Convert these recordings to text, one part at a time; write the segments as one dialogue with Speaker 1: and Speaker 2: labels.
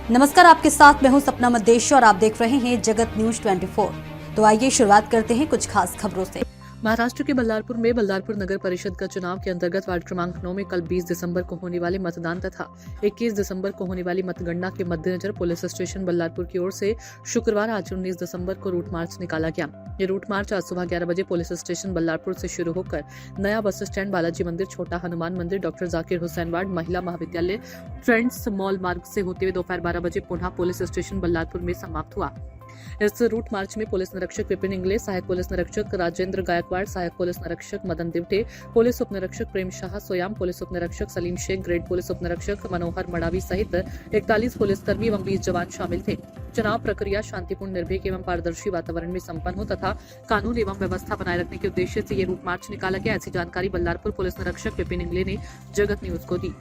Speaker 1: नमस्कार, आपके साथ मैं हूं सपना मदेश और आप देख रहे हैं जगत न्यूज 24। तो आइए शुरुआत करते हैं कुछ खास खबरों से।
Speaker 2: महाराष्ट्र के बल्लारपुर में बल्लारपुर नगर परिषद का चुनाव के अंतर्गत वार्ड क्रमांक 9 में कल 20 दिसंबर को होने वाले मतदान तथा 21 दिसंबर को होने वाली मतगणना के मद्देनजर पुलिस स्टेशन बल्लारपुर की ओर से शुक्रवार आज 19 दिसंबर को रूट मार्च निकाला गया। ये रूट मार्च आज सुबह 11 बजे पुलिस स्टेशन बल्लारपुर से शुरू होकर नया बस स्टैंड, बालाजी मंदिर, छोटा हनुमान मंदिर, डॉक्टर जाकिर हुसैन वार्ड, महिला महाविद्यालय, फ्रेंड्स मॉल मार्ग से होते हुए दोपहर 12 बजे पुनः पुलिस स्टेशन बल्लारपुर में समाप्त हुआ। इस रूट मार्च में पुलिस निरीक्षक विपिन इंगले, सहायक पुलिस निरीक्षक राजेंद्र गायकवाड़, सहायक पुलिस निरीक्षक मदन दिवटे, पुलिस उप निरीक्षक प्रेम शाह सोयाम, पुलिस उप निरीक्षक सलीम शेख, ग्रेड पुलिस उप निरीक्षक मनोहर मडावी सहित 41 पुलिसकर्मी एवं 20 जवान शामिल थे। चुनाव प्रक्रिया शांतिपूर्ण, निर्भीक एवं पारदर्शी वातावरण में संपन्न हो तथा कानून एवं व्यवस्था बनाए रखने के उद्देश्य से ये रूट मार्च निकाला गया। ऐसी जानकारी बल्लारपुर पुलिस निरीक्षक विपिन इंगले ने जगत न्यूज को दी।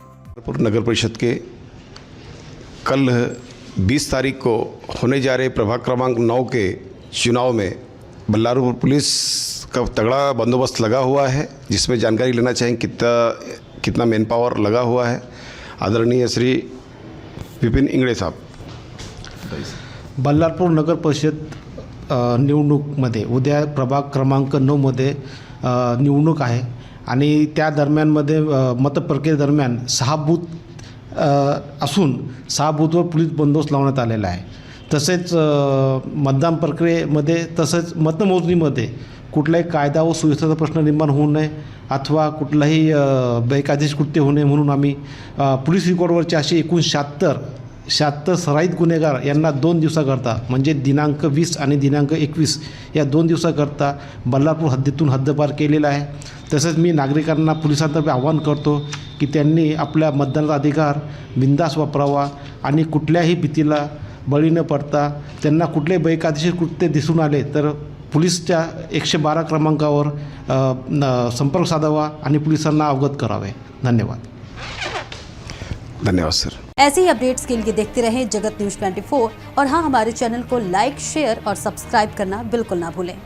Speaker 3: नगर परिषद के कल 20 तारीख को होने जा रहे प्रभाग क्रमांक 9 के चुनाव में बल्लारपुर पुलिस का तगड़ा बंदोबस्त लगा हुआ है, जिसमें जानकारी लेना चाहें कितना मैन पावर लगा हुआ है। आदरणीय श्री विपिन इंगळे साहब।
Speaker 4: बल्लारपूर नगर परिषद निवडणूकमध्ये उद्या प्रभाग क्रमांक 9 मध्ये निवडणूक आहे आणि त्या दरम्यानमध्ये मतप्रक्रियेदरम्यान 6 बूथ असून 6 बूथवर पोलीस बंदोबस्त लावण्यात आलेला आहे। तसेच मतदान प्रक्रियेमध्ये तसेच मतमोजणीमध्ये कुठलाही कायदा व सुव्यवस्थेचा प्रश्न निर्माण होऊ नये अथवा कुठलाही बेकायदेशीर कृत्य होऊ नये म्हणून आम्ही पोलीस रेकॉर्डवरचे असे एकूण 76 सराईत गुन्हेगार यांना 2 दिवसाकरता म्हणजे दिनांक 20 आणि दिनांक 21 या 2 दिवसाकरता बल्लारपूर हद्दीतून हद्दपार केलेला आहे। तसेच मी नागरिकांना पोलिसांतर्फे आवाहन करतो की त्यांनी आपल्या मतदानाचा अधिकार बिनधास्त वापरावा आणि कुठल्याही भीतीला बळी न पडता त्यांना कुठलेही बेकायदेशीर कृत्य दिसून आले तर पोलीसच्या 112 क्रमांकावर संपर्क साधावा आणि पोलिसांना अवगत करावे। धन्यवाद।
Speaker 3: धन्यवाद सर।
Speaker 1: ऐसे ही अपडेट्स के लिए देखते रहें जगत न्यूज 24 और हाँ, हमारे चैनल को लाइक, शेयर और सब्सक्राइब करना बिल्कुल ना भूलें।